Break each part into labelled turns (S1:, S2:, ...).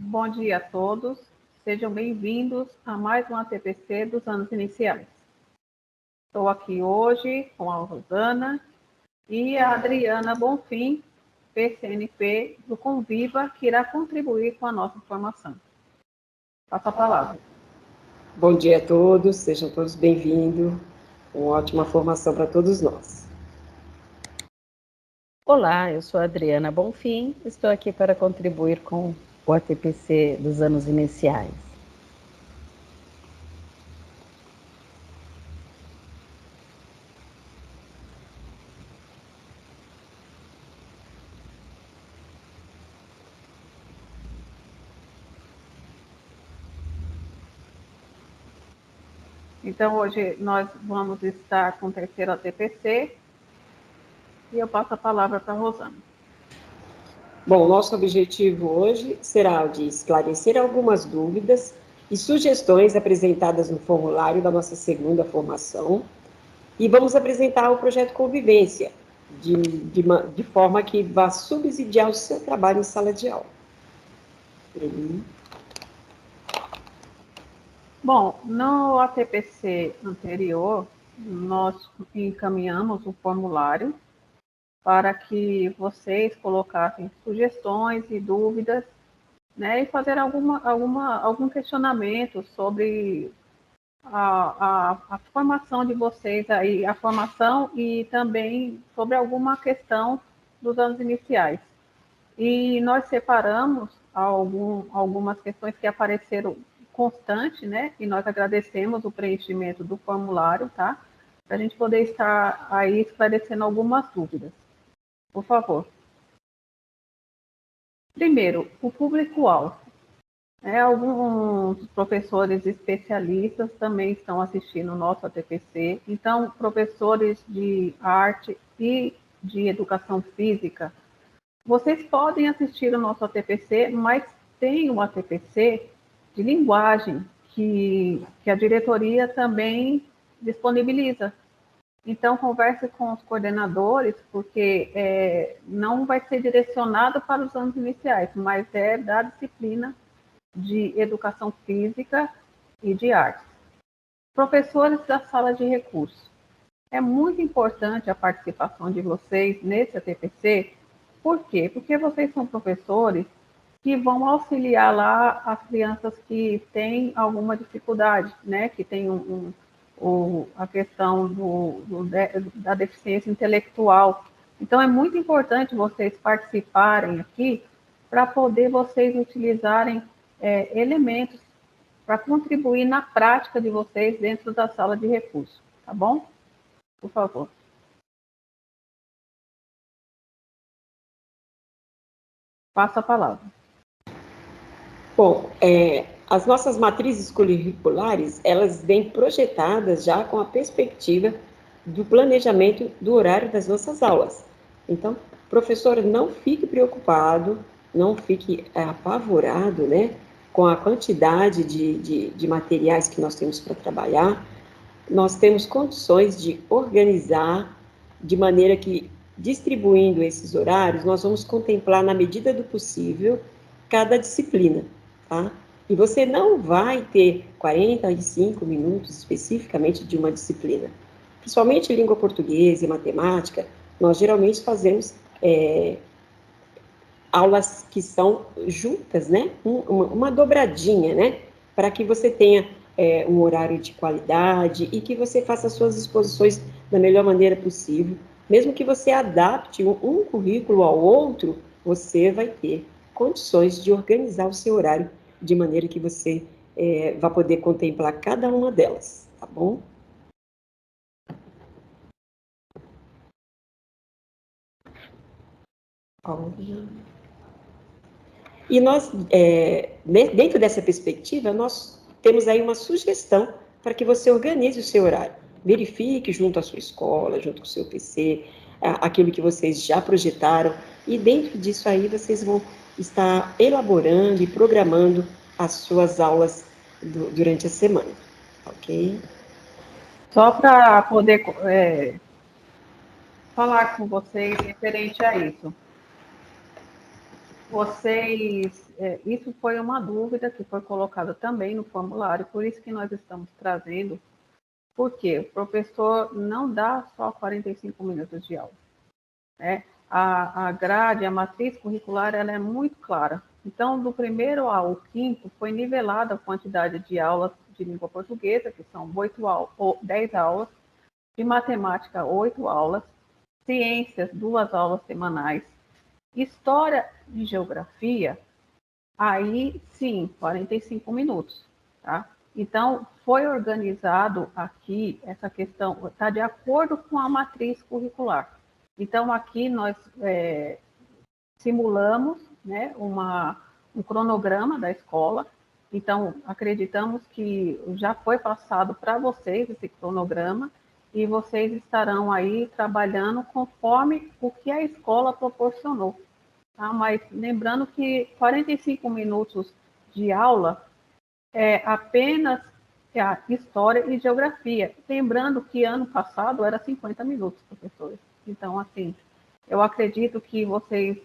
S1: Bom dia a todos, sejam bem-vindos a mais um ATPC dos anos iniciais. Estou aqui hoje com a Rosana e a Adriana Bonfim, PCNP do Conviva, que irá contribuir com a nossa formação. Passa a palavra.
S2: Bom dia a todos, sejam todos bem-vindos. Uma ótima formação para todos nós.
S3: Olá, eu sou a Adriana Bonfim, estou aqui para contribuir com o ATPC dos anos iniciais.
S1: Então, hoje nós vamos estar com o terceiro ATPC e eu passo a palavra para a Rosana.
S2: Bom, nosso objetivo hoje será o de esclarecer algumas dúvidas e sugestões apresentadas no formulário da nossa segunda formação e vamos apresentar o projeto Convivência, de forma que vá subsidiar o seu trabalho em sala de aula.
S1: Bom, no ATPC anterior, nós encaminhamos o formulário para que vocês colocassem sugestões e dúvidas, né, e fazer algum questionamento sobre a formação de vocês aí, a formação e também sobre alguma questão dos anos iniciais. E nós separamos algumas questões que apareceram constante, né? E nós agradecemos o preenchimento do formulário, tá? Para a gente poder estar aí esclarecendo algumas dúvidas. Por favor. Primeiro, o público-alvo. Alguns professores especialistas também estão assistindo o nosso ATPC. Então, professores de arte e de educação física, vocês podem assistir o nosso ATPC, mas tem um ATPC de linguagem que a diretoria também disponibiliza. Então, converse com os coordenadores, porque não vai ser direcionado para os anos iniciais, mas é da disciplina de educação física e de arte. Professores da sala de recursos. É muito importante a participação de vocês nesse ATPC. Por quê? Porque vocês são professores que vão auxiliar lá as crianças que têm alguma dificuldade, né? Que tem a questão da deficiência intelectual. Então, é muito importante vocês participarem aqui para poder vocês utilizarem elementos para contribuir na prática de vocês dentro da sala de recursos, tá bom? Por favor. Passa a palavra.
S2: Bom, as nossas matrizes curriculares, elas vêm projetadas já com a perspectiva do planejamento do horário das nossas aulas. Então, professor, não fique preocupado, não fique apavorado, né, com a quantidade de materiais que nós temos para trabalhar. Nós temos condições de organizar de maneira que, distribuindo esses horários, nós vamos contemplar, na medida do possível, cada disciplina, tá? E você não vai ter 45 minutos especificamente de uma disciplina. Principalmente língua portuguesa e matemática, nós geralmente fazemos aulas que são juntas, né? Uma dobradinha, né? Para que você tenha um horário de qualidade e que você faça suas exposições da melhor maneira possível. Mesmo que você adapte um currículo ao outro, você vai ter condições de organizar o seu horário de maneira que você vai poder contemplar cada uma delas, tá bom? E nós, dentro dessa perspectiva, nós temos aí uma sugestão para que você organize o seu horário. Verifique junto à sua escola, junto com o seu PC, aquilo que vocês já projetaram, e dentro disso aí vocês vão estar elaborando e programando as suas aulas durante a semana, ok?
S1: Só para poder falar com vocês referente a isso. Isso foi uma dúvida que foi colocada também no formulário, por isso que nós estamos trazendo, porque o professor não dá só 45 minutos de aula, né? A grade, a matriz curricular, ela é muito clara. Então, do primeiro ao quinto, foi nivelada a quantidade de aulas de língua portuguesa, que são 10 aulas, de matemática, 8 aulas, ciências, 2 aulas semanais, história e geografia, aí sim, 45 minutos, tá? Então, foi organizado aqui essa questão, está de acordo com a matriz curricular. Então, aqui nós simulamos, né, um cronograma da escola. Então, acreditamos que já foi passado para vocês esse cronograma e vocês estarão aí trabalhando conforme o que a escola proporcionou. Tá? Mas lembrando que 45 minutos de aula é apenas a história e geografia. Lembrando que ano passado era 50 minutos, professores. Então, assim, eu acredito que vocês,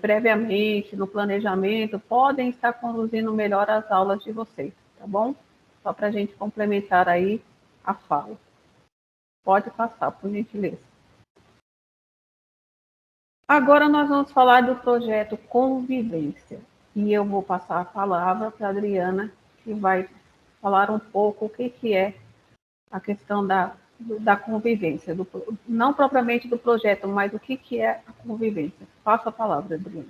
S1: previamente, no planejamento, podem estar conduzindo melhor as aulas de vocês, tá bom? Só para a gente complementar aí a fala. Pode passar, por gentileza. Agora nós vamos falar do projeto Convivência. E eu vou passar a palavra para a Adriana, que vai falar um pouco o que é a questão da convivência, não propriamente do projeto, mas o que é a convivência. Passa a palavra, Adriana.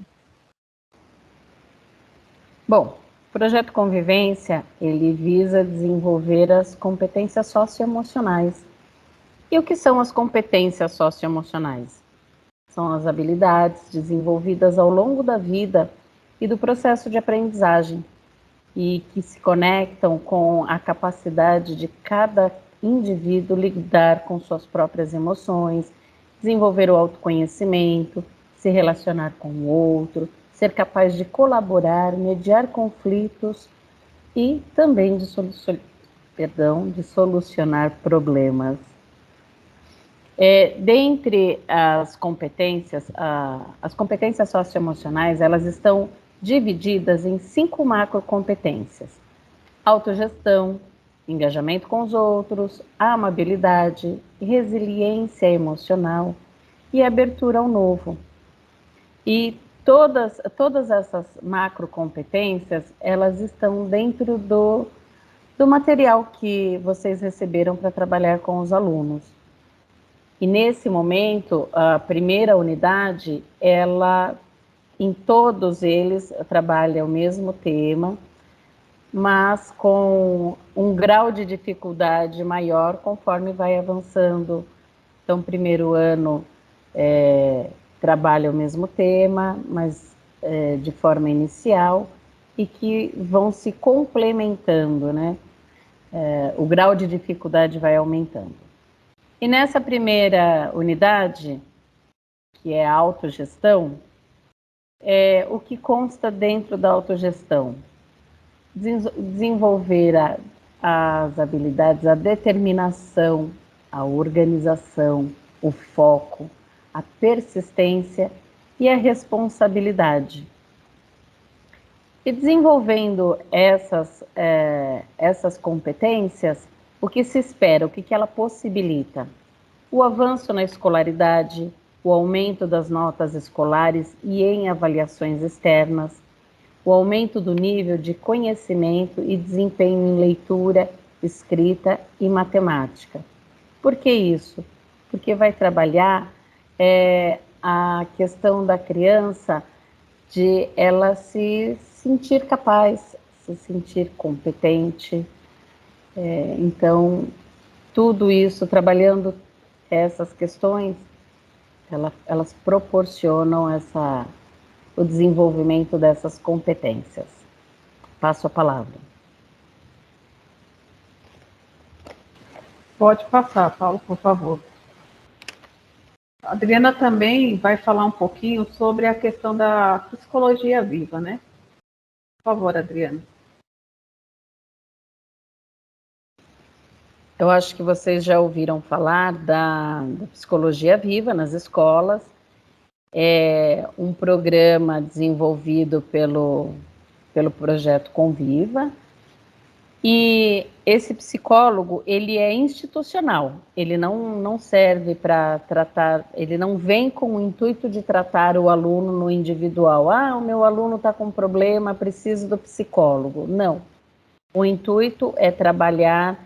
S3: Bom, o projeto Convivência, ele visa desenvolver as competências socioemocionais. E o que são as competências socioemocionais? São as habilidades desenvolvidas ao longo da vida e do processo de aprendizagem e que se conectam com a capacidade de cada indivíduo lidar com suas próprias emoções, desenvolver o autoconhecimento, se relacionar com o outro, ser capaz de colaborar, mediar conflitos e também de solucionar problemas. Dentre as competências socioemocionais, elas estão divididas em 5 macrocompetências: autogestão, engajamento com os outros, amabilidade, resiliência emocional e abertura ao novo. E todas essas macrocompetências, elas estão dentro do material que vocês receberam para trabalhar com os alunos. E nesse momento, a primeira unidade, ela, em todos eles, trabalha o mesmo tema, mas com um grau de dificuldade maior conforme vai avançando. Então, primeiro ano trabalha o mesmo tema, mas de forma inicial, e que vão se complementando, né? O grau de dificuldade vai aumentando. E nessa primeira unidade, que é a autogestão, o que consta dentro da autogestão? Desenvolver as habilidades, a determinação, a organização, o foco, a persistência e a responsabilidade. E desenvolvendo essas competências, o que se espera, o que ela possibilita? O avanço na escolaridade, o aumento das notas escolares e em avaliações externas, o aumento do nível de conhecimento e desempenho em leitura, escrita e matemática. Por que isso? Porque vai trabalhar a questão da criança de ela se sentir capaz, se sentir competente. Então, tudo isso, trabalhando essas questões, elas proporcionam o desenvolvimento dessas competências. Passo a palavra.
S1: Pode passar, Paulo, por favor. A Adriana também vai falar um pouquinho sobre a questão da psicologia viva, né? Por favor, Adriana.
S3: Eu acho que vocês já ouviram falar da psicologia viva nas escolas, é um programa desenvolvido pelo projeto Conviva, e esse psicólogo, ele é institucional, ele não serve para tratar, ele não vem com o intuito de tratar o aluno no individual. Ah, o meu aluno está com problema, preciso do psicólogo. Não. O intuito é trabalhar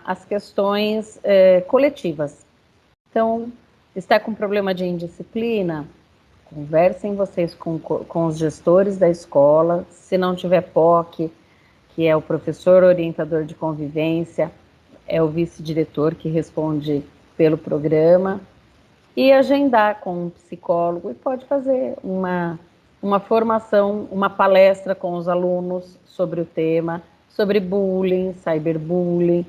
S3: as questões coletivas. Então, está com problema de indisciplina? Conversem vocês com os gestores da escola. Se não tiver POC, que é o professor orientador de convivência, é o vice-diretor que responde pelo programa, e agendar com um psicólogo, e pode fazer uma formação, uma palestra com os alunos sobre o tema, sobre bullying, cyberbullying,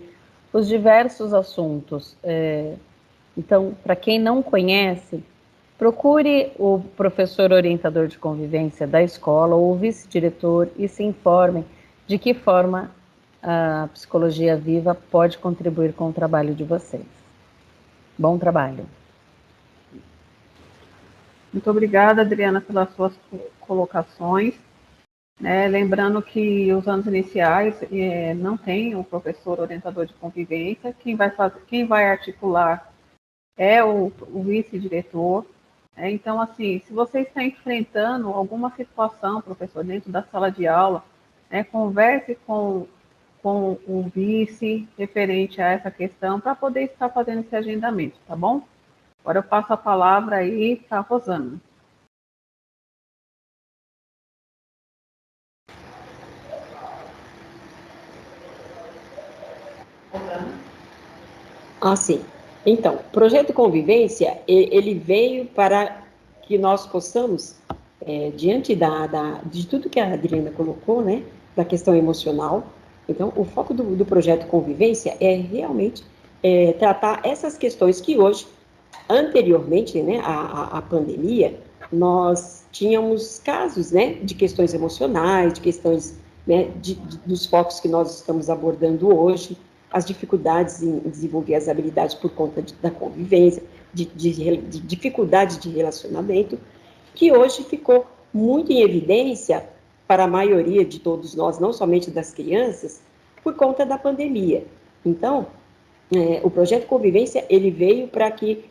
S3: os diversos assuntos. Então, para quem não conhece, procure o professor orientador de convivência da escola ou o vice-diretor e se informem de que forma a psicologia viva pode contribuir com o trabalho de vocês. Bom trabalho.
S1: Muito obrigada, Adriana, pelas suas colocações. Lembrando que os anos iniciais não tem o professor orientador de convivência, quem vai articular é o vice-diretor. Então, assim, se você está enfrentando alguma situação, professor, dentro da sala de aula, converse com o vice referente a essa questão para poder estar fazendo esse agendamento, tá bom? Agora eu passo a palavra aí para a Rosana.
S2: Sim. Então, o projeto Convivência, ele veio para que nós possamos, diante de tudo que a Adriana colocou, né, da questão emocional, então, o foco do projeto Convivência é realmente tratar essas questões que hoje, anteriormente, né, à pandemia, nós tínhamos casos, né, de questões emocionais, de questões, né, dos focos que nós estamos abordando hoje, as dificuldades em desenvolver as habilidades por conta da convivência, de dificuldades de relacionamento, que hoje ficou muito em evidência para a maioria de todos nós, não somente das crianças, por conta da pandemia. Então, o projeto Convivência, ele veio para que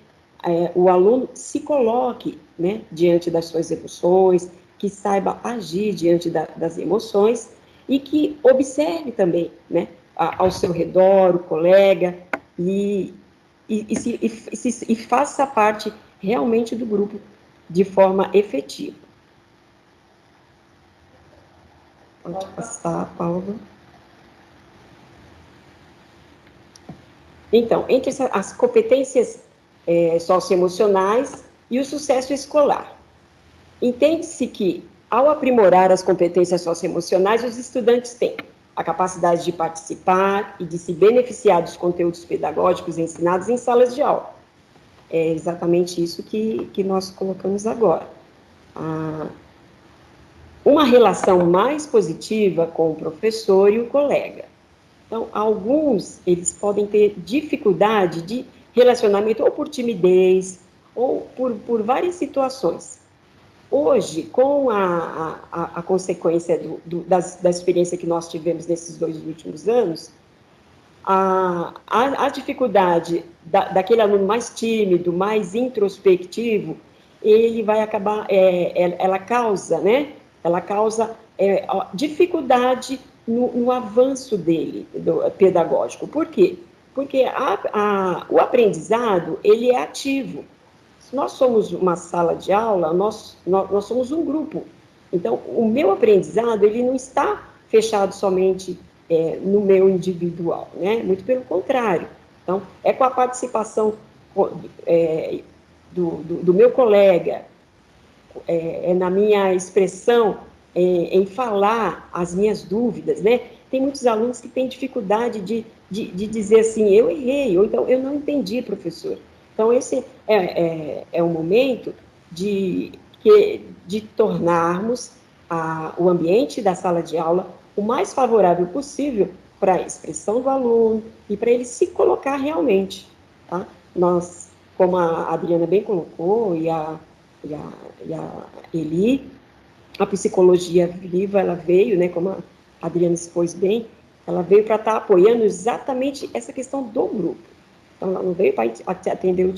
S2: o aluno se coloque, né, diante das suas emoções, que saiba agir diante das emoções e que observe também, né, ao seu redor, o colega, e faça parte realmente do grupo de forma efetiva. Pode passar, Paulo. Então, entre as competências socioemocionais e o sucesso escolar, entende-se que, ao aprimorar as competências socioemocionais, os estudantes têm a capacidade de participar e de se beneficiar dos conteúdos pedagógicos ensinados em salas de aula. É exatamente isso que nós colocamos agora. Uma relação mais positiva com o professor e o colega. Então, alguns, eles podem ter dificuldade de relacionamento ou por timidez, ou por várias situações. Hoje, com a consequência da experiência que nós tivemos nesses 2 últimos anos, a dificuldade daquele aluno mais tímido, mais introspectivo, ele vai acabar, ela causa, né? Ela causa dificuldade no avanço dele, pedagógico. Por quê? Porque o aprendizado, ele é ativo. Se nós somos uma sala de aula, nós somos um grupo. Então, o meu aprendizado, ele não está fechado somente no meu individual, né? Muito pelo contrário. Então, é com a participação do meu colega, na minha expressão, em falar as minhas dúvidas, né? Tem muitos alunos que têm dificuldade de dizer assim, eu errei, ou então, eu não entendi, professor. Então, esse é o momento de tornarmos o ambiente da sala de aula o mais favorável possível para a expressão do aluno e para ele se colocar realmente. Tá? Nós, como a Adriana bem colocou, e a e a Eli. A psicologia viva, ela veio, né, como a Adriana expôs bem, ela veio para estar apoiando exatamente essa questão do grupo. Então, ela não veio para atender o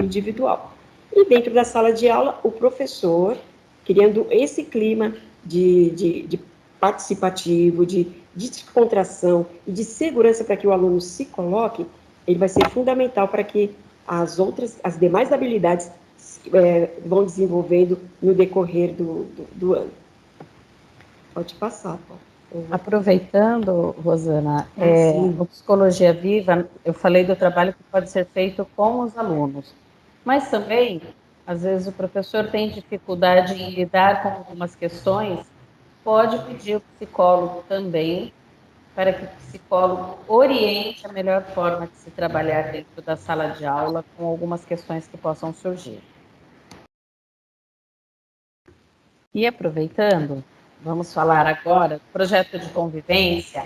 S2: individual. E dentro da sala de aula, o professor, criando esse clima de participativo, de descontração e de segurança para que o aluno se coloque, ele vai ser fundamental para que as demais habilidades vão desenvolvendo no decorrer do ano. Pode passar, Paulo.
S3: Aproveitando, Rosana,
S2: Sim.
S3: no Psicologia Viva, eu falei do trabalho que pode ser feito com os alunos, mas também, às vezes, o professor tem dificuldade em lidar com algumas questões, pode pedir ao psicólogo também, para que o psicólogo oriente a melhor forma de se trabalhar dentro da sala de aula com algumas questões que possam surgir. E aproveitando, vamos falar agora do projeto de convivência.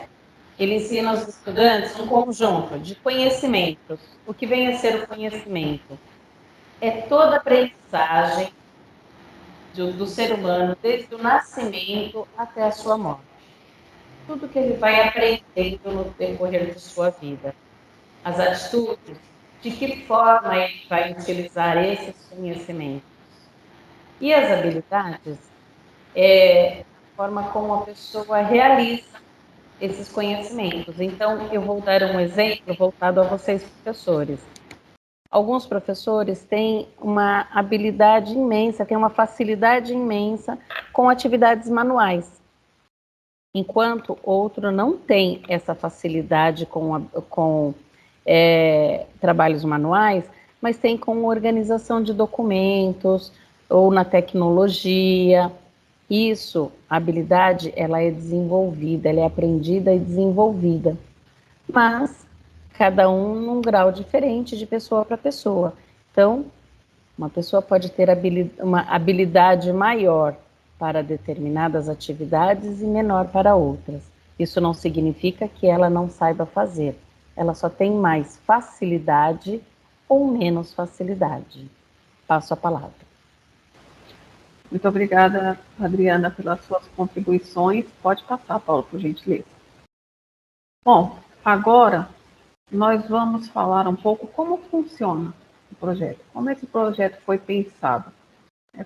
S3: Ele ensina aos estudantes um conjunto de conhecimentos. O que vem a ser o conhecimento? É toda a aprendizagem do ser humano, desde o nascimento até a sua morte. Tudo que ele vai aprendendo no decorrer de sua vida. As atitudes, de que forma ele vai utilizar esses conhecimentos. E as habilidades, a forma como a pessoa realiza esses conhecimentos. Então, eu vou dar um exemplo voltado a vocês, professores. Alguns professores têm uma habilidade imensa, têm uma facilidade imensa com atividades manuais, enquanto outro não tem essa facilidade com trabalhos manuais, mas tem com organização de documentos ou na tecnologia. Isso, a habilidade, ela é desenvolvida, ela é aprendida e desenvolvida, mas cada um num grau diferente de pessoa para pessoa. Então, uma pessoa pode ter uma habilidade maior para determinadas atividades e menor para outras. Isso não significa que ela não saiba fazer. Ela só tem mais facilidade ou menos facilidade. Passo a palavra.
S1: Muito obrigada, Adriana, pelas suas contribuições. Pode passar, Paulo, por gentileza. Bom, agora nós vamos falar um pouco como funciona o projeto, como esse projeto foi pensado,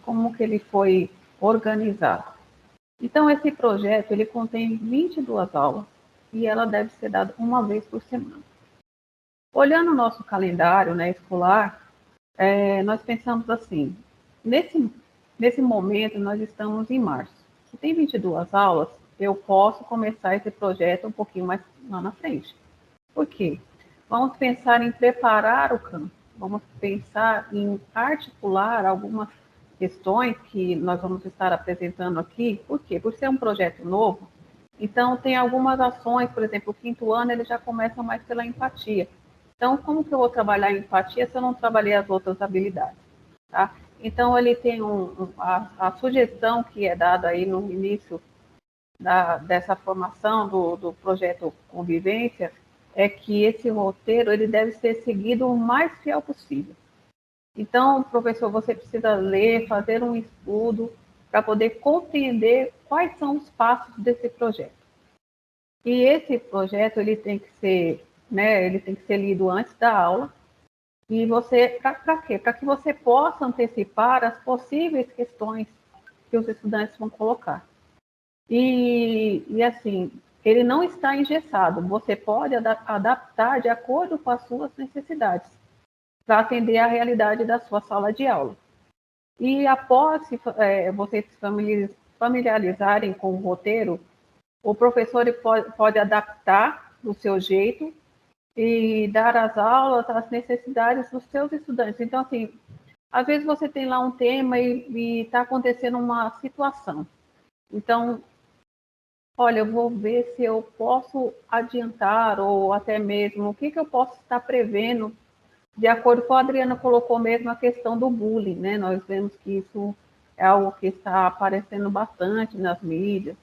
S1: como que ele foi organizado. Então, esse projeto, ele contém 22 aulas e ela deve ser dada uma vez por semana. Olhando o nosso calendário, né, escolar, nós pensamos assim, nesse momento nós estamos em março. Se tem 22 aulas, eu posso começar esse projeto um pouquinho mais lá na frente. Por quê? Vamos pensar em preparar o campo, vamos pensar em articular algumas questões que nós vamos estar apresentando aqui. Por quê? Por ser um projeto novo, então tem algumas ações, por exemplo, o quinto ano ele já começa mais pela empatia. Então, como que eu vou trabalhar a empatia se eu não trabalhei as outras habilidades? Tá? Então, ele tem a sugestão que é dada aí no início dessa formação do projeto Convivência, é que esse roteiro ele deve ser seguido o mais fiel possível. Então, professor, você precisa ler, fazer um estudo para poder compreender quais são os passos desse projeto. E esse projeto ele tem que ser, né, ele tem que ser lido antes da aula. E você, para quê? Para que você possa antecipar as possíveis questões que os estudantes vão colocar. E assim, ele não está engessado. Você pode adaptar de acordo com as suas necessidades, para atender à realidade da sua sala de aula. E após vocês se familiarizarem com o roteiro, o professor pode adaptar do seu jeito e dar as aulas às necessidades dos seus estudantes. Então, assim, às vezes você tem lá um tema e está acontecendo uma situação. Então, olha, eu vou ver se eu posso adiantar ou até mesmo o que eu posso estar prevendo, de acordo com a Adriana colocou mesmo a questão do bullying, né? Nós vemos que isso é algo que está aparecendo bastante nas mídias,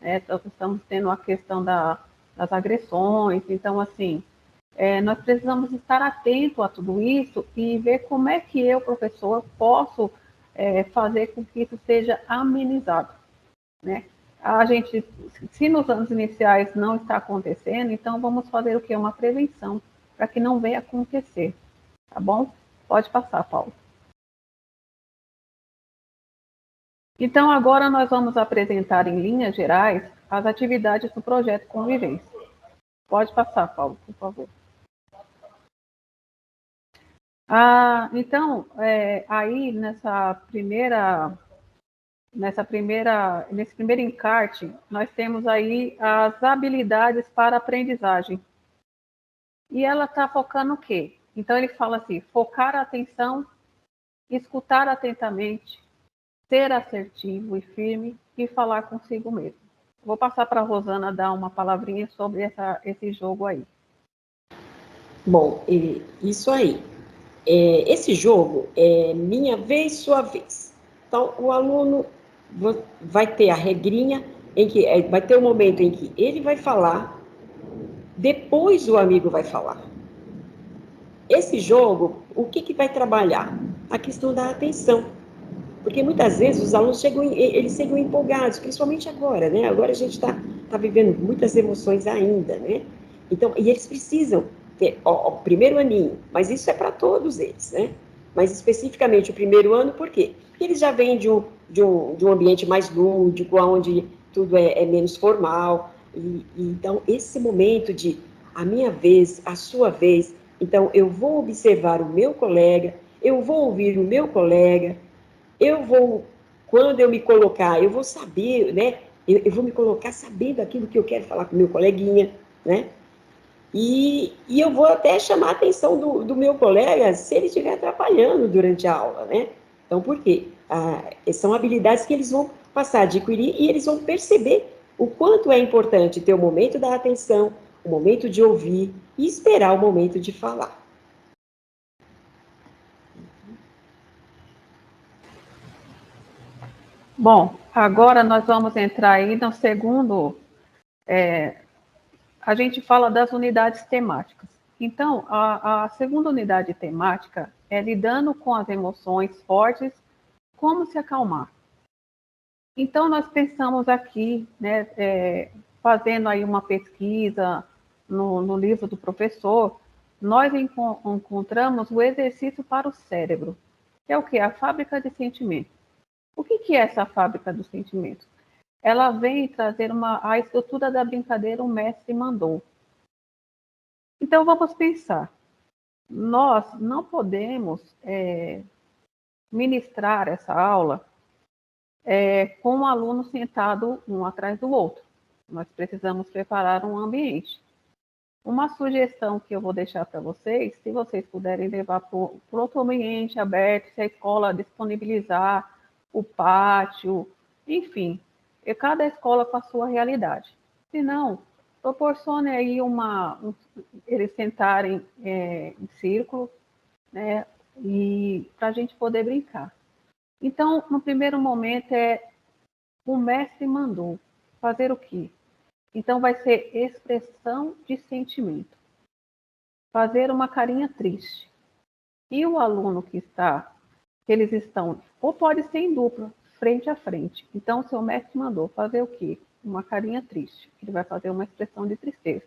S1: né? Então, estamos tendo a questão das agressões, então, assim, nós precisamos estar atento a tudo isso e ver como é que eu, professor, posso fazer com que isso seja amenizado, né? A gente, se nos anos iniciais não está acontecendo, então vamos fazer o quê? Uma prevenção, para que não venha acontecer, tá bom? Pode passar, Paulo. Então, agora nós vamos apresentar em linhas gerais as atividades do projeto Convivência. Pode passar, Paulo, por favor. Então, aí nesse primeiro encarte, nós temos aí as habilidades para aprendizagem. E ela está focando o quê? Então, ele fala assim, focar a atenção, escutar atentamente, ser assertivo e firme e falar consigo mesmo. Vou passar para a Rosana dar uma palavrinha sobre esse jogo aí.
S2: Bom, isso aí. Esse jogo é minha vez, sua vez. Então, o aluno vai ter a regrinha, em que vai ter um momento em que ele vai falar, depois o amigo vai falar. Esse jogo, o que vai trabalhar? A questão da atenção. Porque muitas vezes os alunos eles chegam empolgados, principalmente agora, né? Agora a gente tá vivendo muitas emoções ainda, né? Então, e eles precisam ter, o primeiro aninho, mas isso é para todos eles, né? Mas especificamente o primeiro ano, por quê? Porque eles já vêm de um ambiente mais lúdico, onde tudo é menos formal. Então, esse momento de a minha vez, a sua vez, então eu vou observar o meu colega, eu vou ouvir o meu colega, quando eu me colocar, eu vou saber, né? Eu vou me colocar sabendo aquilo que eu quero falar com o meu coleguinha, né? E eu vou até chamar a atenção do meu colega se ele estiver atrapalhando durante a aula, né? Então, por quê? São habilidades que eles vão passar a adquirir e eles vão perceber o quanto é importante ter o momento da atenção, o momento de ouvir e esperar o momento de falar.
S1: Bom, agora nós vamos entrar aí no segundo. A gente fala das unidades temáticas. Então, a segunda unidade temática é lidando com as emoções fortes, como se acalmar. Então, nós pensamos aqui, né, fazendo aí uma pesquisa no livro do professor, nós encontramos o exercício para o cérebro, que é o quê? A fábrica de sentimentos. O que é essa fábrica dos sentimentos? Ela vem trazer a estrutura da brincadeira, o mestre mandou. Então, vamos pensar. Nós não podemos ministrar essa aula com um aluno sentado um atrás do outro. Nós precisamos preparar um ambiente. Uma sugestão que eu vou deixar para vocês, se vocês puderem levar para outro ambiente aberto, se a escola disponibilizar o pátio, enfim, cada escola com a sua realidade. Se não, proporcione aí eles sentarem em círculo, né, e para a gente poder brincar. Então, no primeiro momento o mestre mandou fazer o quê? Então, vai ser expressão de sentimento. Fazer uma carinha triste. E o aluno eles estão, ou pode ser em dupla, frente a frente. Então, o seu mestre mandou fazer o quê? Uma carinha triste. Ele vai fazer uma expressão de tristeza.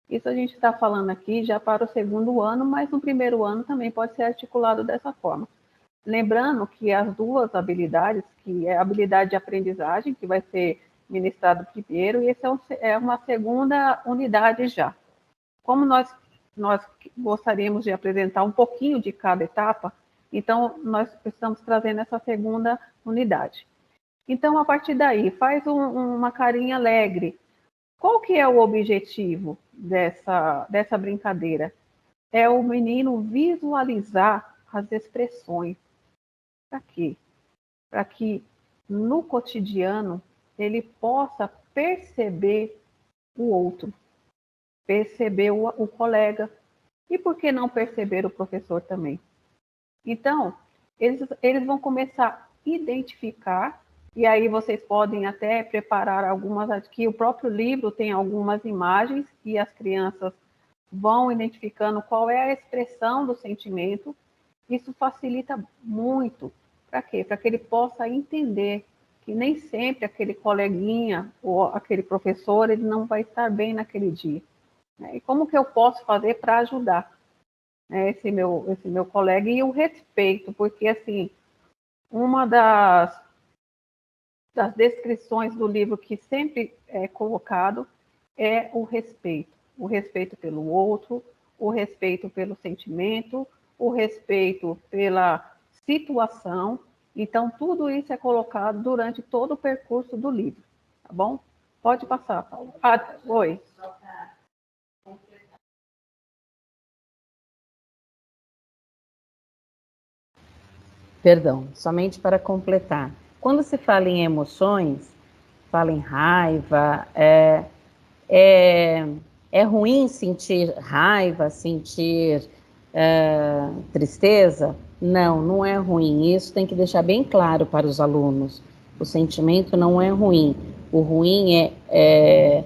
S1: Isso a gente está falando aqui já para o segundo ano, mas no primeiro ano também pode ser articulado dessa forma. Lembrando que as duas habilidades, que é a habilidade de aprendizagem, que vai ser ministrado primeiro, e esse é uma segunda unidade já. Como nós gostaríamos de apresentar um pouquinho de cada etapa, então nós estamos trazendo essa segunda unidade. Então, a partir daí, faz uma carinha alegre. Qual que é o objetivo dessa brincadeira? É o menino visualizar as expressões. Para quê? Para que no cotidiano ele possa perceber o outro, perceber o colega. E por que não perceber o professor também? Então, eles vão começar a identificar, e aí vocês podem até preparar algumas, aqui o próprio livro tem algumas imagens, e as crianças vão identificando qual é a expressão do sentimento. Isso facilita muito, Para quê? Para que ele possa entender que nem sempre aquele coleguinha ou aquele professor ele não vai estar bem naquele dia. Né? E como que eu posso fazer para ajudar, né, esse meu colega? E o respeito, porque assim, uma das descrições do livro que sempre é colocado é o respeito pelo outro, o respeito pelo sentimento, o respeito pela situação. Então, tudo isso é colocado durante todo o percurso do livro, tá bom? Pode passar, Paulo. Oi.
S3: Perdão, somente para completar. Quando se fala em emoções, fala em raiva, é ruim sentir raiva, sentir tristeza? Não, não é ruim. Isso tem que deixar bem claro para os alunos. O sentimento não é ruim. O ruim é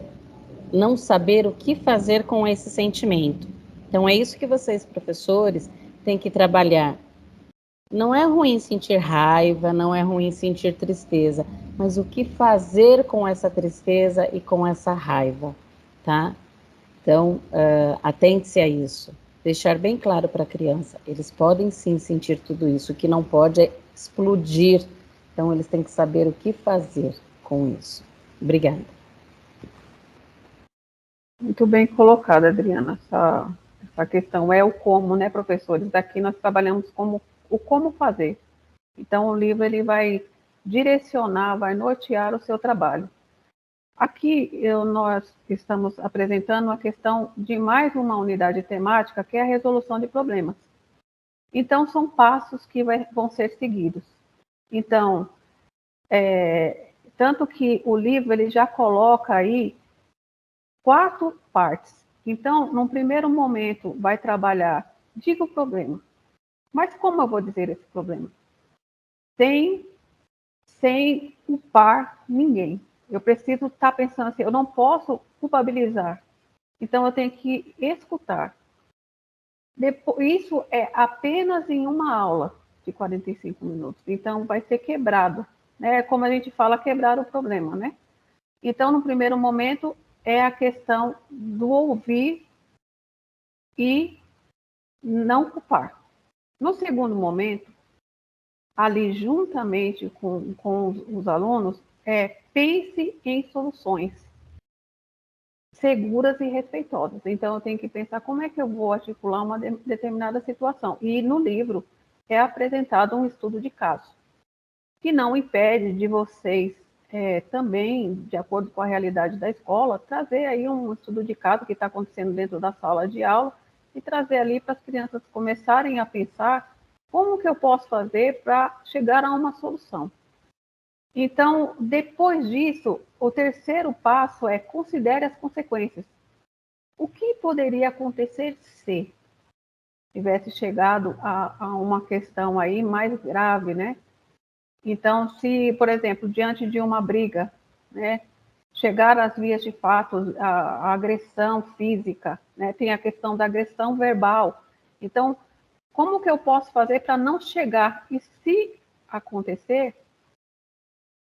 S3: não saber o que fazer com esse sentimento. Então, é isso que vocês, professores, têm que trabalhar. Não é ruim sentir raiva, não é ruim sentir tristeza, mas o que fazer com essa tristeza e com essa raiva, tá? Então, atente-se a isso. Deixar bem claro para a criança, eles podem sim sentir tudo isso, o que não pode é explodir. Então, eles têm que saber o que fazer com isso. Obrigada.
S1: Muito bem colocada, Adriana. Essa questão é o como, né, professores? Daqui nós trabalhamos o como fazer. Então, o livro ele vai direcionar, vai nortear o seu trabalho. Aqui nós estamos apresentando a questão de mais uma unidade temática, que é a resolução de problemas. Então, são passos que vão ser seguidos. Então, tanto que o livro ele já coloca aí 4 partes. Então, num primeiro momento, vai trabalhar, diga o problema. Mas como eu vou dizer esse problema? Sem culpar ninguém. Eu preciso estar pensando assim, eu não posso culpabilizar. Então, eu tenho que escutar. Isso é apenas em uma aula de 45 minutos. Então, vai ser quebrado. Né? Como a gente fala, quebrar o problema, né? Então, no primeiro momento, é a questão do ouvir e não culpar. No segundo momento, ali juntamente com os alunos, pense em soluções seguras e respeitosas. Então, eu tenho que pensar como é que eu vou articular uma determinada situação. E no livro é apresentado um estudo de caso, que não impede de vocês também, de acordo com a realidade da escola, trazer aí um estudo de caso que está acontecendo dentro da sala de aula e trazer ali para as crianças começarem a pensar como que eu posso fazer para chegar a uma solução. Então, depois disso, o terceiro passo é considere as consequências. O que poderia acontecer se tivesse chegado a uma questão aí mais grave, né? Então, se, por exemplo, diante de uma briga, né, chegar às vias de fato, a agressão física, né, tem a questão da agressão verbal. Então, como que eu posso fazer para não chegar? E se acontecer,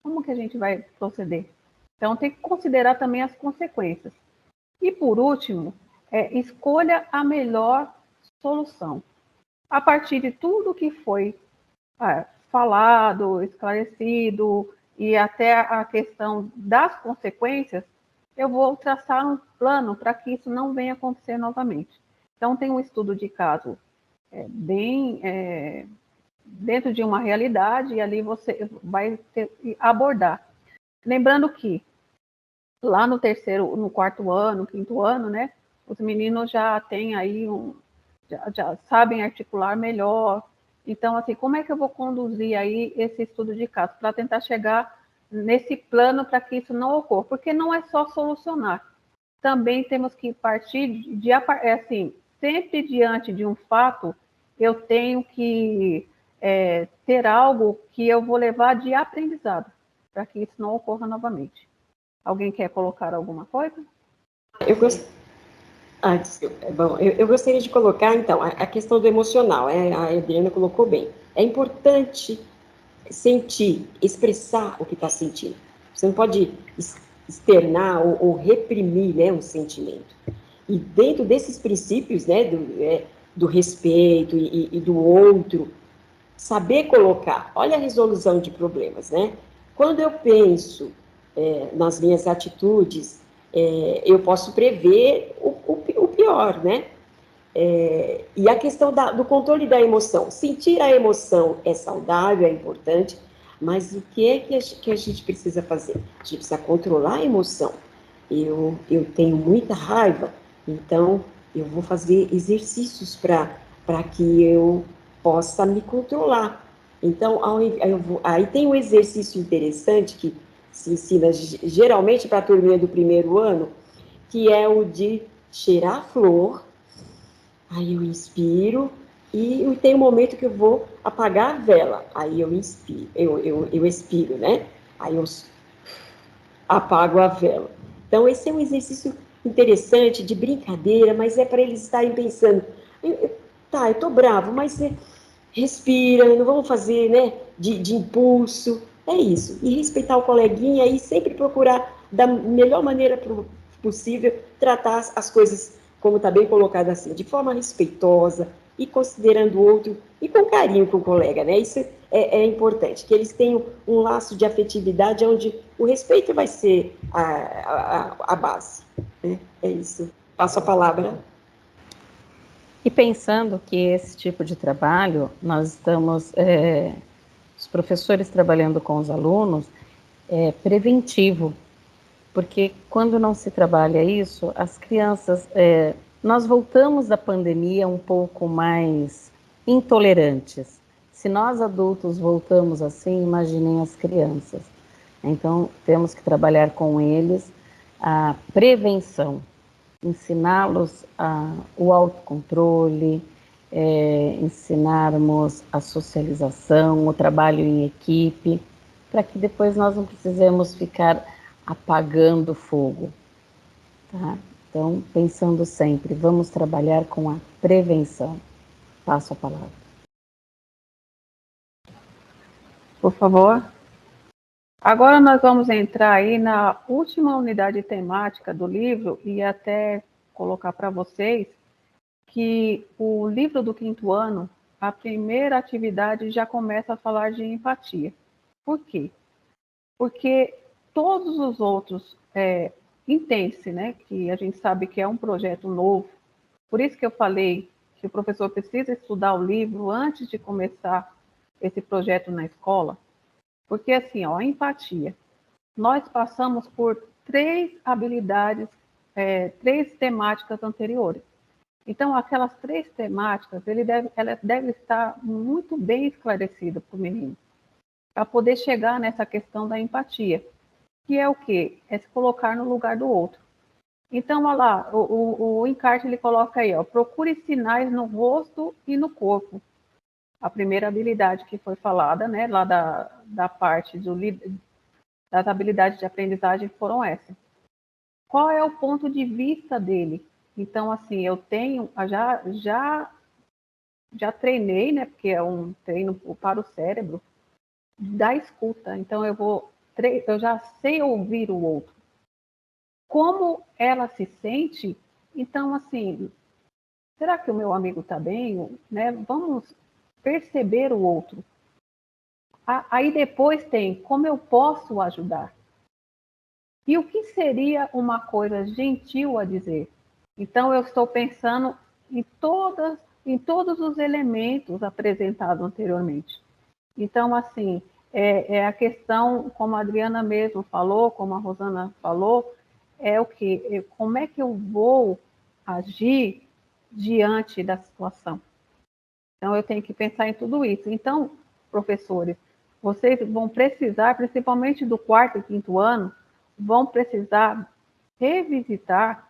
S1: como que a gente vai proceder? Então, tem que considerar também as consequências. E, por último, escolha a melhor solução. A partir de tudo que foi falado, esclarecido, e até a questão das consequências, eu vou traçar um plano para que isso não venha acontecer novamente. Então, tem um estudo de caso bem dentro de uma realidade, e ali você vai abordar. Lembrando que lá no quarto ano, quinto ano, né, os meninos já têm aí já sabem articular melhor. Então, assim, como é que eu vou conduzir aí esse estudo de caso para tentar chegar nesse plano para que isso não ocorra? Porque não é só solucionar. Também temos que partir assim, sempre diante de um fato, eu tenho que ter algo que eu vou levar de aprendizado, para que isso não ocorra novamente. Alguém quer colocar alguma coisa?
S2: Bom, eu gostaria de colocar, então, a questão do emocional, a Adriana colocou bem. É importante sentir, expressar o que está sentindo. Você não pode externar ou reprimir, né, um sentimento. E dentro desses princípios, né, do respeito e do outro, saber colocar, olha a resolução de problemas, né? Quando eu penso nas minhas atitudes, eu posso prever o pior, né? E a questão do controle da emoção. Sentir a emoção é saudável, é importante, mas o que é que a gente precisa fazer? A gente precisa controlar a emoção. Eu tenho muita raiva, então eu vou fazer exercícios para que eu possa me controlar. Então, aí tem um exercício interessante que se ensina geralmente para a turminha do primeiro ano, que é o de cheirar a flor. Aí eu inspiro e tem um momento que eu vou apagar a vela. Aí eu inspiro, eu expiro, né? Aí eu apago a vela. Então, esse é um exercício interessante, de brincadeira, mas é para eles estarem pensando, tá, eu estou bravo, mas respira, não vamos fazer, né, de impulso, é isso. E respeitar o coleguinha e sempre procurar, da melhor maneira possível, tratar as coisas, como está bem colocado assim, de forma respeitosa e considerando o outro e com carinho com o colega, né? Isso é importante, que eles tenham um laço de afetividade onde o respeito vai ser a base. Né? É isso. Passo a palavra.
S3: E pensando que esse tipo de trabalho, nós estamos, os professores trabalhando com os alunos, é preventivo, porque quando não se trabalha isso, as crianças, nós voltamos da pandemia um pouco mais intolerantes. Se nós adultos voltamos assim, imaginem as crianças. Então, temos que trabalhar com eles a prevenção, ensiná-los o autocontrole, ensinarmos a socialização, o trabalho em equipe, para que depois nós não precisemos ficar apagando fogo. Tá? Então, pensando sempre, vamos trabalhar com a prevenção. Passo a palavra.
S1: Por favor. Agora nós vamos entrar aí na última unidade temática do livro e até colocar para vocês que o livro do 5º ano, a primeira atividade já começa a falar de empatia. Por quê? Porque todos os outros entende-se, né, que a gente sabe que é um projeto novo. Por isso que eu falei que o professor precisa estudar o livro antes de começar esse projeto na escola. Porque assim, ó, a empatia. Nós passamos por 3 habilidades, 3 temáticas anteriores. Então, aquelas 3 temáticas, ela deve estar muito bem esclarecida para o menino, para poder chegar nessa questão da empatia, que é o quê? É se colocar no lugar do outro. Então, olha lá, o encarte ele coloca aí, ó, procure sinais no rosto e no corpo. A primeira habilidade que foi falada, né, lá da parte das habilidades de aprendizagem foram essas. Qual é o ponto de vista dele? Então, assim, eu tenho, já treinei, né, porque é um treino para o cérebro, da escuta. Então, eu já sei ouvir o outro. Como ela se sente, então, assim, será que o meu amigo está bem? Né? Vamos perceber o outro. Aí depois tem como eu posso ajudar. E o que seria uma coisa gentil a dizer? Então, eu estou pensando em todos os elementos apresentados anteriormente. Então, assim, é a questão, como a Adriana mesmo falou, como a Rosana falou, é o que? Como é que eu vou agir diante da situação? Então, eu tenho que pensar em tudo isso. Então, professores, vocês vão precisar, principalmente do 4º e 5º ano, vão precisar revisitar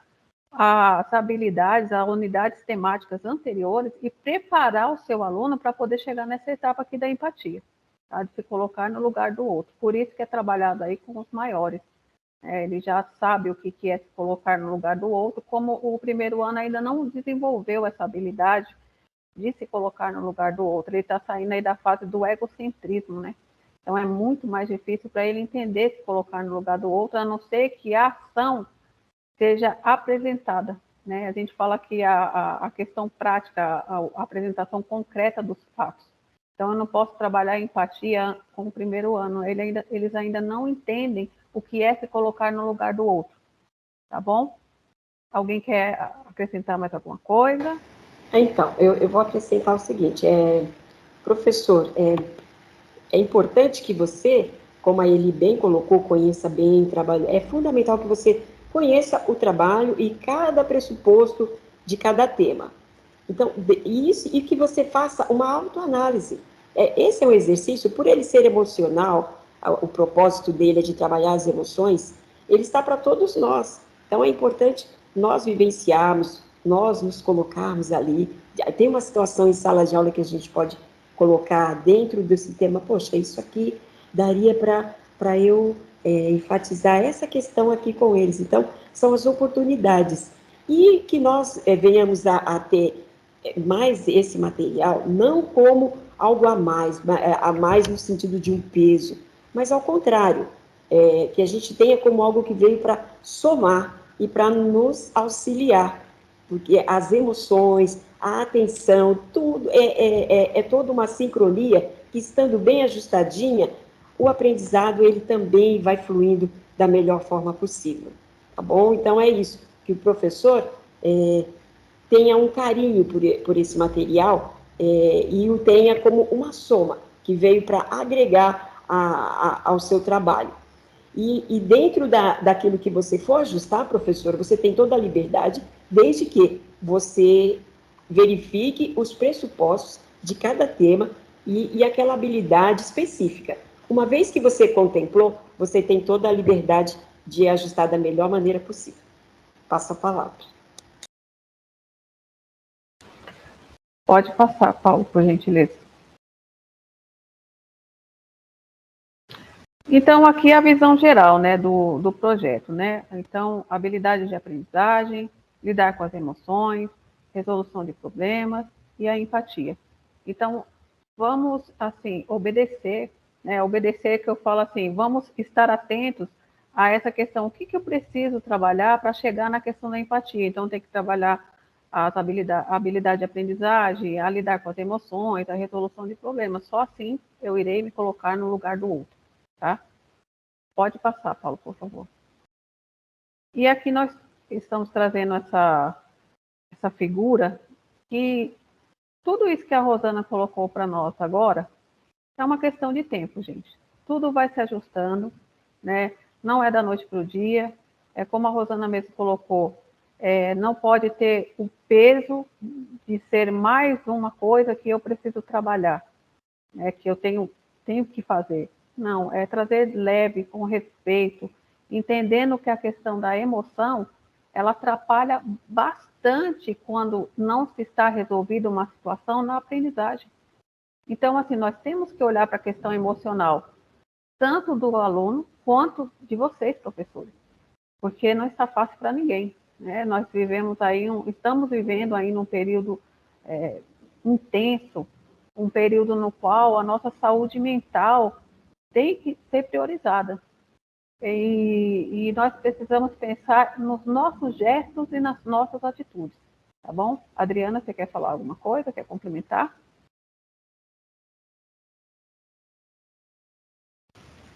S1: as habilidades, as unidades temáticas anteriores e preparar o seu aluno para poder chegar nessa etapa aqui da empatia, tá? De se colocar no lugar do outro. Por isso que é trabalhado aí com os maiores. Ele já sabe o que é se colocar no lugar do outro, como o primeiro ano ainda não desenvolveu essa habilidade de se colocar no lugar do outro. Ele está saindo aí da fase do egocentrismo, né? Então, é muito mais difícil para ele entender se colocar no lugar do outro, a não ser que a ação seja apresentada, né? A gente fala que a questão prática, a apresentação concreta dos fatos. Então, eu não posso trabalhar a empatia com o primeiro ano. Eles ainda não entendem o que é se colocar no lugar do outro, tá bom? Alguém quer acrescentar mais alguma coisa?
S2: Então, eu vou acrescentar o seguinte, professor, é importante que você, como a Eli bem colocou, conheça bem o trabalho. É fundamental que você conheça o trabalho e cada pressuposto de cada tema. Então, isso, e que você faça uma autoanálise. Esse é um exercício, por ele ser emocional, o propósito dele é de trabalhar as emoções, ele está para todos nós. Então, é importante nós vivenciarmos, nós nos colocarmos ali. Tem uma situação em sala de aula que a gente pode colocar dentro desse tema, poxa, isso aqui daria para eu enfatizar essa questão aqui com eles. Então, são as oportunidades. E que nós venhamos a ter mais esse material, não como algo a mais no sentido de um peso, mas ao contrário, que a gente tenha como algo que veio para somar e para nos auxiliar, porque as emoções, a atenção, tudo é toda uma sincronia que, estando bem ajustadinha, o aprendizado ele também vai fluindo da melhor forma possível, tá bom? Então é isso, que o professor tenha um carinho por esse material e o tenha como uma soma que veio para agregar ao seu trabalho. E dentro daquilo que você for ajustar, professor, você tem toda a liberdade, desde que você verifique os pressupostos de cada tema e aquela habilidade específica. Uma vez que você contemplou, você tem toda a liberdade de ajustar da melhor maneira possível. Passa a palavra.
S1: Pode passar, Paulo, por gentileza. Então, aqui é a visão geral, né, do projeto, né? Então, habilidade de aprendizagem, lidar com as emoções, resolução de problemas e a empatia. Então, vamos, assim, obedecer, né? Obedecer que eu falo assim, vamos estar atentos a essa questão, o que eu preciso trabalhar para chegar na questão da empatia. Então, tem que trabalhar a habilidade de aprendizagem, a lidar com as emoções, a resolução de problemas. Só assim eu irei me colocar no lugar do outro, tá? Pode passar, Paulo, por favor. E aqui nós estamos trazendo essa figura que tudo isso que a Rosana colocou para nós agora é uma questão de tempo, gente. Tudo vai se ajustando, né? Não é da noite para o dia. É como a Rosana mesmo colocou, não pode ter o peso de ser mais uma coisa que eu preciso trabalhar, né? Que eu tenho que fazer. Não, é trazer leve, com respeito, entendendo que a questão da emoção, ela atrapalha bastante quando não se está resolvida uma situação na aprendizagem. Então, assim, nós temos que olhar para a questão emocional, tanto do aluno quanto de vocês, professores, porque não está fácil para ninguém, né? Nós estamos vivendo aí num período intenso, um período no qual a nossa saúde mental tem que ser priorizada. E nós precisamos pensar nos nossos gestos e nas nossas atitudes, tá bom? Adriana, você quer falar alguma coisa? Quer complementar?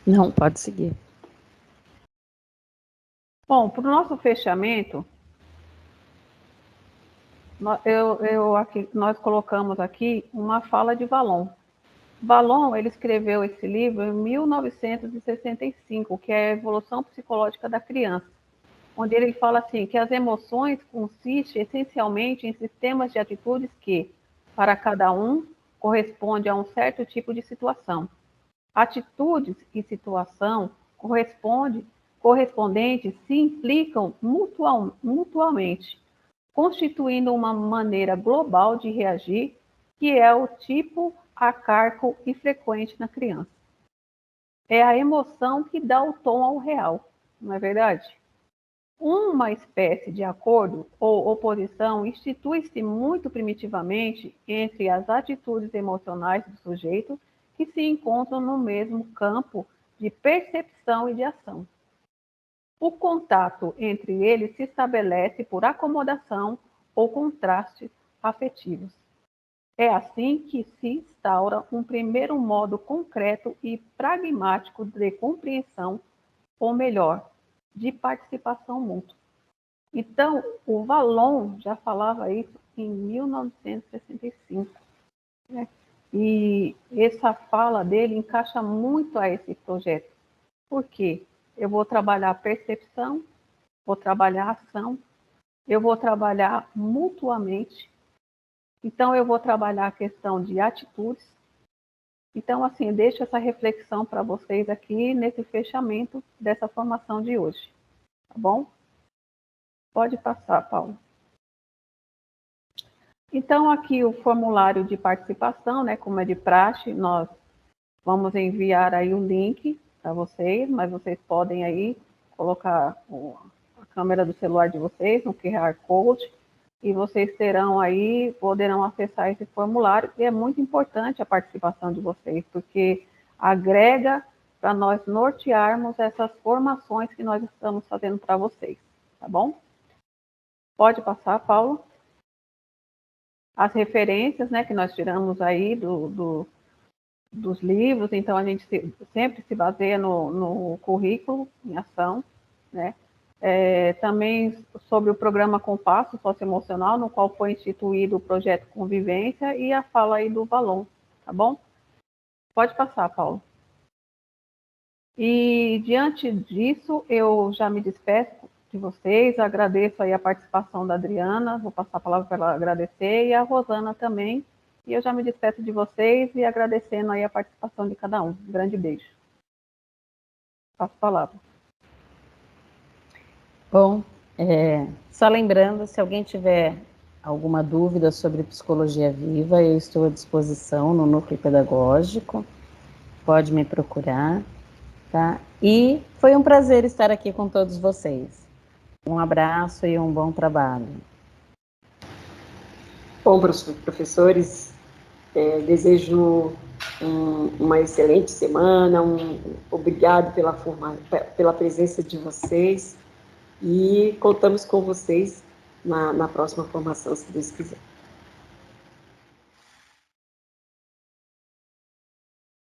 S3: Não, pode seguir.
S1: Bom, para o nosso fechamento, nós colocamos aqui uma fala de Vallon. Vallon, ele escreveu esse livro em 1965, que é a Evolução Psicológica da Criança, onde ele fala assim, que as emoções consistem essencialmente em sistemas de atitudes que, para cada um, corresponde a um certo tipo de situação. Atitudes e situação correspondentes se implicam mutuamente, constituindo uma maneira global de reagir, que é o tipo arcaico e frequente na criança. É a emoção que dá o tom ao real, não é verdade? Uma espécie de acordo ou oposição institui-se muito primitivamente entre as atitudes emocionais do sujeito, que se encontram no mesmo campo de percepção e de ação. O contato entre eles se estabelece por acomodação ou contraste afetivos. É assim que se instaura um primeiro modo concreto e pragmático de compreensão, ou melhor, de participação mútua. Então, o Vallon já falava isso em 1965, né? E essa fala dele encaixa muito a esse projeto. Por quê? Eu vou trabalhar a percepção, vou trabalhar a ação, eu vou trabalhar mutuamente. Então, eu vou trabalhar a questão de atitudes. Então, assim, deixo essa reflexão para vocês aqui nesse fechamento dessa formação de hoje. Tá bom? Pode passar, Paulo. Então, aqui o formulário de participação, né, como é de praxe, nós vamos enviar aí o link para vocês, mas vocês podem aí colocar a câmera do celular de vocês no QR Code, e vocês poderão acessar esse formulário, e é muito importante a participação de vocês, porque agrega para nós nortearmos essas formações que nós estamos fazendo para vocês, tá bom? Pode passar, Paulo. As referências, né, que nós tiramos aí dos livros, então a gente sempre se baseia no currículo em ação, né? Também sobre o programa Compasso Socioemocional, no qual foi instituído o projeto Convivência, e a fala aí do Vallon, tá bom? Pode passar, Paulo. E diante disso, eu já me despeço de vocês, agradeço aí a participação da Adriana, vou passar a palavra para ela agradecer, e a Rosana também, e eu já me despeço de vocês e agradecendo aí a participação de cada um. Um grande beijo. Passo a palavra.
S3: Bom, só lembrando, se alguém tiver alguma dúvida sobre psicologia viva, eu estou à disposição no núcleo pedagógico, pode me procurar, tá? E foi um prazer estar aqui com todos vocês. Um abraço e um bom trabalho.
S2: Bom, professores, desejo uma excelente semana, obrigado pela presença de vocês, e contamos com vocês na próxima formação, se Deus quiser.